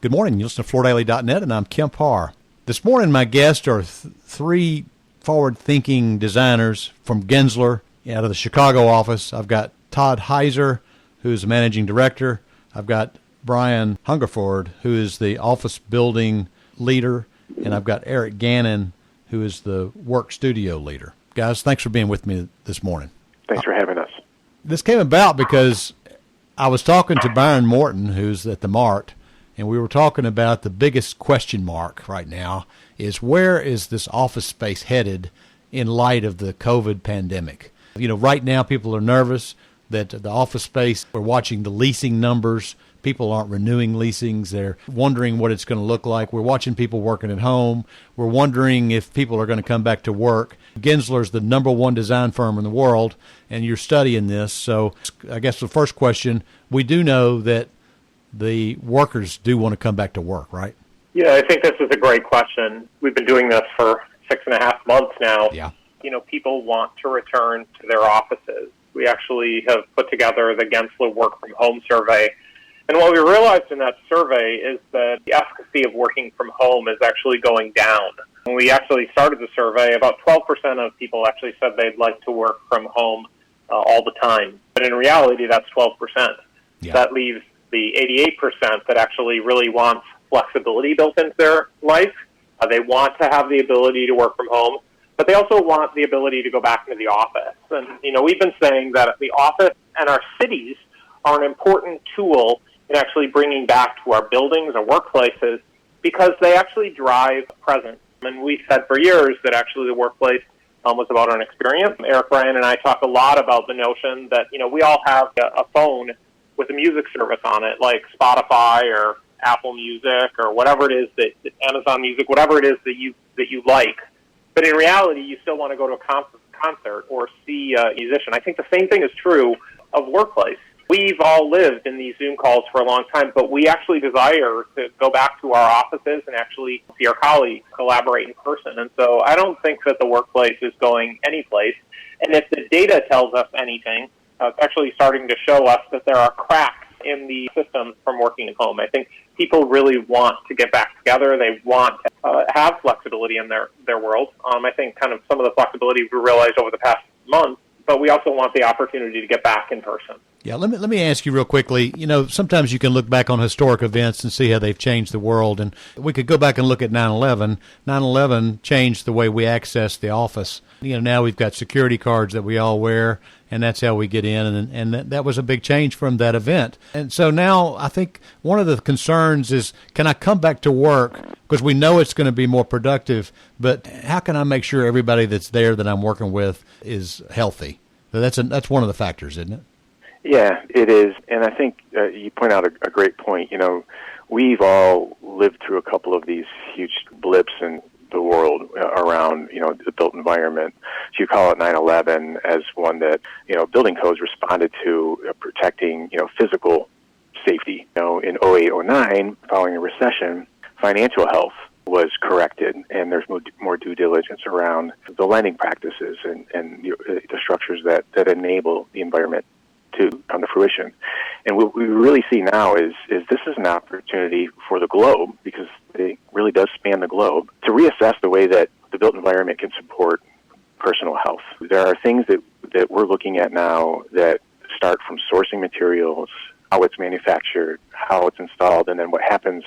Good morning. You listen to FloorDaily.net, and I'm Kemp Harr. This morning, my guests are three forward-thinking designers from Gensler out of the Chicago office. I've got Todd Heiser, who's the managing director. I've got Brian Hungerford, who is the office building leader, and I've got Eric Gannon, who is the work studio leader. Guys, thanks for being with me this morning. Thanks for having us. This came about because I was talking to Byron Morton, who's at the Mart, and we were talking about the biggest question mark right now is where is this office space headed in light of the COVID pandemic? You know, right now people are nervous that the office space, we're watching the leasing numbers. People aren't renewing leasings. They're wondering what it's going to look like. We're watching people working at home. We're wondering if people are going to come back to work. Gensler's the number one design firm in the world, and you're studying this. So I guess the first question, we do know that the workers do want to come back to work, right? Yeah, I think this is a great question. We've been doing this for 6.5 months now. Yeah. You know, people want to return to their offices. We actually have put together the Gensler Work From Home survey. And what we realized in that survey is that the efficacy of working from home is actually going down. When we actually started the survey, about 12% of people actually said they'd like to work from home all the time. But in reality, that's 12%. Yeah. That leaves the 88% that actually really wants flexibility built into their life. They want to have the ability to work from home, but they also want the ability to go back into the office. And, you know, we've been saying that the office and our cities are an important tool in actually bringing back to our buildings and workplaces because they actually drive presence. And we said for years that actually the workplace was about an experience. Eric, Brian, and I talk a lot about the notion that, you know, we all have a phone with a music service on it, like Spotify or Apple Music or whatever it is that Amazon Music, whatever it is that you like. But in reality, you still want to go to a concert or see a musician. I think the same thing is true of workplace. We've all lived in these Zoom calls for a long time, but we actually desire to go back to our offices and actually see our colleagues, collaborate in person. And so I don't think that the workplace is going anyplace. And if the data tells us anything, it's actually starting to show us that there are cracks in the system from working at home. I think people really want to get back together. They want to have flexibility in their world. I think kind of some of the flexibility we realized over the past month, but we also want the opportunity to get back in person. Yeah, let me ask you real quickly. You know, sometimes you can look back on historic events and see how they've changed the world. And we could go back and look at 9/11. 9/11 changed the way we access the office. You know, now we've got security cards that we all wear, and that's how we get in. And that was a big change from that event. And so now I think one of the concerns is, can I come back to work? Because we know it's going to be more productive, but how can I make sure everybody that's there that I'm working with is healthy? So that's one of the factors, isn't it? Yeah, it is. And I think you point out a great point. You know, we've all lived through a couple of these huge blips in the world around, you know, the built environment. So you call it 9/11 as one that, you know, building codes responded to protecting, you know, physical safety. You know, in 08, 09, following a recession, financial health was corrected, and there's more due diligence around the lending practices and the structures that enable the environment to come to fruition. And what we really see now is this is an opportunity for the globe, because it really does span the globe, to reassess the way that the built environment can support personal health. There are things that we're looking at now that start from sourcing materials, how it's manufactured, how it's installed, and then what happens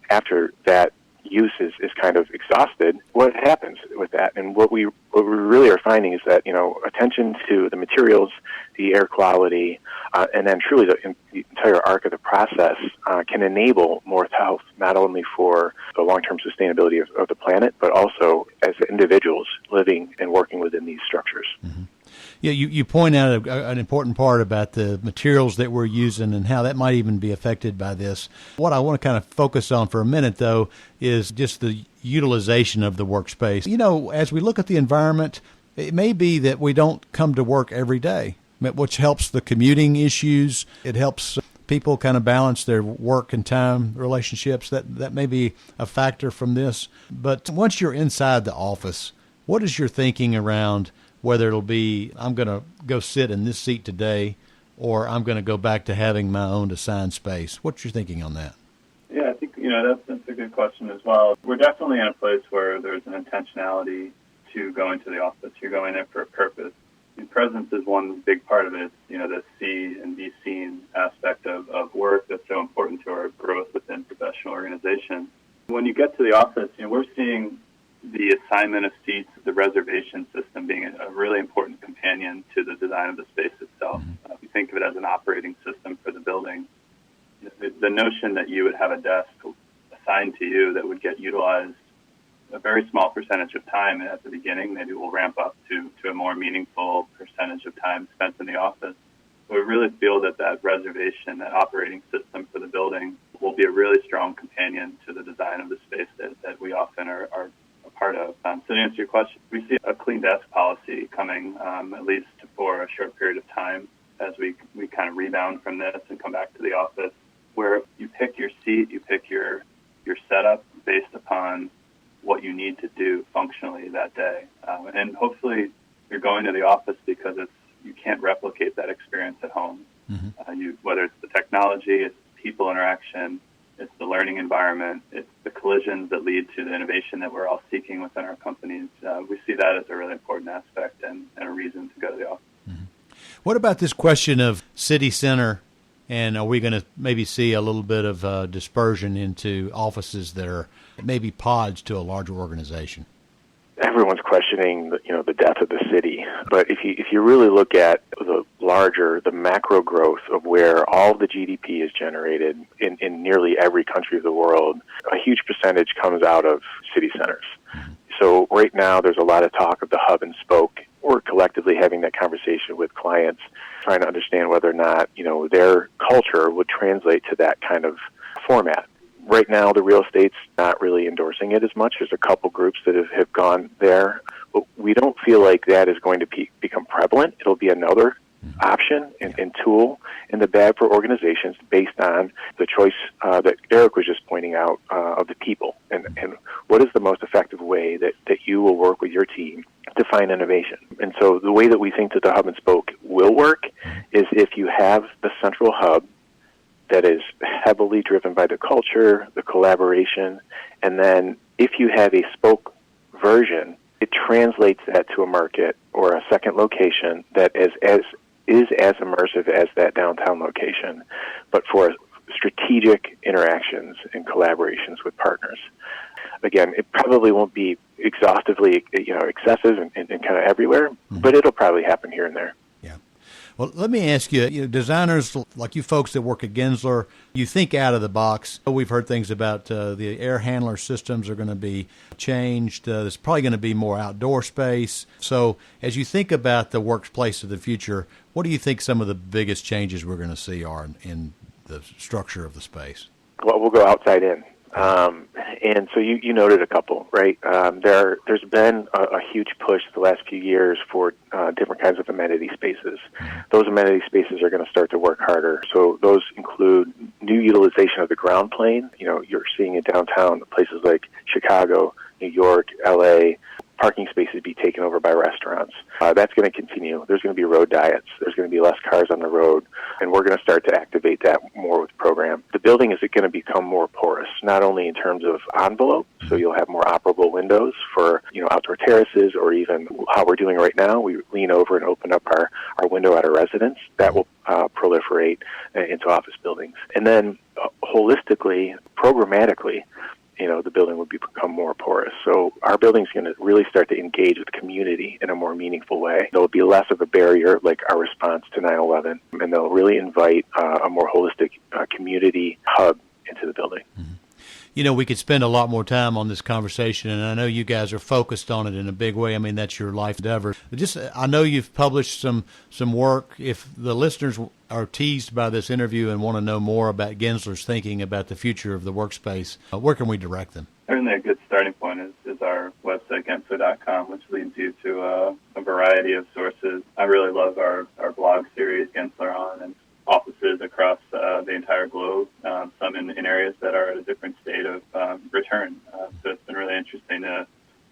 after that use is kind of exhausted. What happens with that? And what we really are finding is that, you know, attention to the materials, the air quality, and then truly the entire arc of the process can enable more health, not only for the long-term sustainability of the planet, but also as individuals living and working within these structures. Mm-hmm. Yeah, you point out an important part about the materials that we're using and how that might even be affected by this. What I want to kind of focus on for a minute, though, is just the utilization of the workspace. You know, as we look at the environment, it may be that we don't come to work every day, which helps the commuting issues. It helps people kind of balance their work and time relationships. That may be a factor from this. But once you're inside the office, what is your thinking around whether it'll be, I'm going to go sit in this seat today, or I'm going to go back to having my own assigned space? What's your thinking on that? Yeah, I think That's a good question as well. We're definitely in a place where there's an intentionality to go into the office. You're going there for a purpose. And presence is one big part of it. The see and be seen aspect of work that's so important to our growth within professional organizations. When you get to the office, we're seeing the assignment of seats, the reservation system being a really important companion to the design of the space itself. If you think of it as an operating system for the building, the notion that you would have a desk assigned to you that would get utilized a very small percentage of time at the beginning, maybe we'll ramp up to a more meaningful percentage of time spent in the office. We really feel that reservation, that operating system for the building will be a really strong companion to the design of the space that we often are a part of. So to answer your question, we see a clean desk policy coming at least for a short period of time as we kind of rebound from this and come back to the office, where you pick your seat, you pick your setup based upon what you need to do functionally that day. And hopefully you're going to the office because you can't replicate that experience at home. Whether it's the technology, it's people interaction, it's the learning environment, it's the collisions that lead to the innovation that we're all seeking within our companies. We see that as a really important aspect and a reason to go to the office. What about this question of city center, and are we going to maybe see a little bit of dispersion into offices that are maybe pods to a larger organization? Everyone's questioning the death of the city, but if you really look at the macro growth of where all the GDP is generated in nearly every country of the world, a huge percentage comes out of city centers. So right now there's a lot of talk of the hub and spoke. We're collectively having that conversation with clients, trying to understand whether or not their culture would translate to that kind of format. Right now, the real estate's not really endorsing it as much. There's a couple groups that have gone there, but we don't feel like that is going to become prevalent. It'll be another option and tool in the bag for organizations based on the choice that Eric was just pointing out of the people and what is the most effective way that you will work with your team to find innovation. And so the way that we think that the hub and spoke will work is if you have the central hub that is heavily driven by the culture, the collaboration, and then if you have a spoke version, it translates that to a market or a second location that is as immersive as that downtown location, but for strategic interactions and collaborations with partners. Again, it probably won't be exhaustively, excessive and kind of everywhere, but it'll probably happen here and there. Yeah. Well, let me ask you, designers like you folks that work at Gensler, you think out of the box. We've heard things about the air handler systems are going to be changed. There's probably going to be more outdoor space. So as you think about the workplace of the future, what do you think some of the biggest changes we're going to see are in the structure of the space? Well, we'll go outside in. And so you noted a couple, right? There's been a huge push the last few years for different kinds of amenity spaces. Those amenity spaces are going to start to work harder. So those include new utilization of the ground plane. You're seeing it downtown, places like Chicago, New York, LA, parking spaces be taken over by restaurants. That's going to continue. There's going to be road diets. There's going to be less cars on the road, and we're going to start to activate that more with the program. The building is going to become more porous, not only in terms of envelope, so you'll have more operable windows for outdoor terraces, or even how we're doing right now, we lean over and open up our window at our residence. That will proliferate into office buildings. And then holistically, programmatically, the building would become more porous. So our building's going to really start to engage with the community in a more meaningful way. There'll be less of a barrier, like our response to 9/11, and they'll really invite a more holistic community hub into the building. We could spend a lot more time on this conversation, and I know you guys are focused on it in a big way. I mean, that's your life endeavor. I know you've published some work. If the listeners are teased by this interview and want to know more about Gensler's thinking about the future of the workspace, where can we direct them? Certainly a good starting point is our website, Gensler.com, which leads you to a variety of sources. I really love our blog series, Gensler On, and offices across the entire globe, some in areas that are at a different state of return. So it's been really interesting to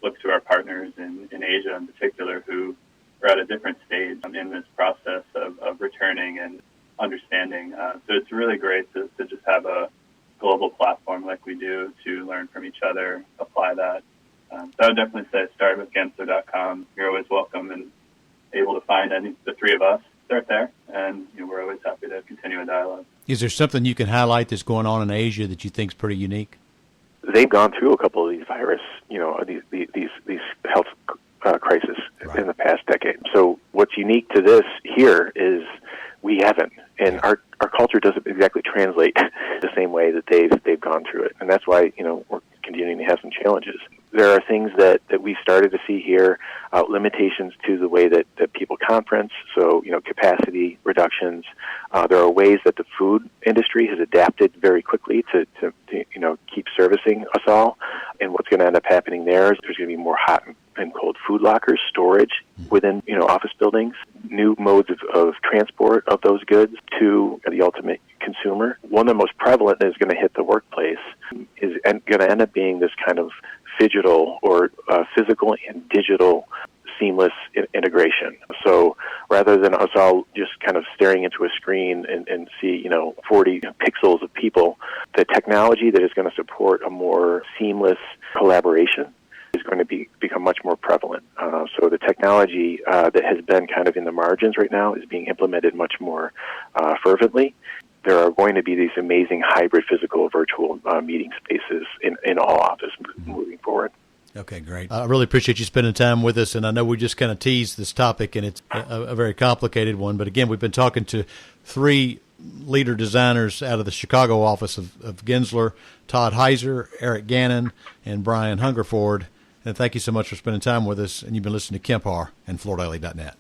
look to our partners in Asia in particular who are at a different stage in this process of returning and understanding. So it's really great to just have a global platform platform like we do to learn from each other, apply that. So I would definitely say start with Gensler.com. You're always welcome and able to find the three of us. Start there, and we're always happy to continue a dialogue. Is there something you can highlight that's going on in Asia that you think is pretty unique? They've gone through a couple of these these health crises in the past decade. So what's unique to this here is we haven't, and our culture doesn't exactly translate the same way that they've gone through it, and that's why we're continuing to have some challenges. There are things that we started to see here, limitations to the way that people conference, so capacity reductions. There are ways that the food industry has adapted very quickly to keep servicing us all, and what's going to end up happening there is there's going to be more hot and cold food lockers, storage within office buildings, new modes of transport of those goods to the ultimate consumer. One of the most prevalent that is going to hit the workplace is going to end up being this kind of phygital or physical and digital seamless integration. So rather than us all just kind of staring into a screen and see 40 pixels of people, the technology that is going to support a more seamless collaboration is going to become much more prevalent. So the technology that has been kind of in the margins right now is being implemented much more fervently. There are going to be these amazing hybrid physical virtual meeting spaces in all office moving forward. Okay, great. I really appreciate you spending time with us, and I know we just kind of teased this topic, and it's a very complicated one. But again, we've been talking to three leader designers out of the Chicago office of Gensler: Todd Heiser, Eric Gannon, and Brian Hungerford. And thank you so much for spending time with us. And you've been listening to Kemp Harr and FloorDaily.net.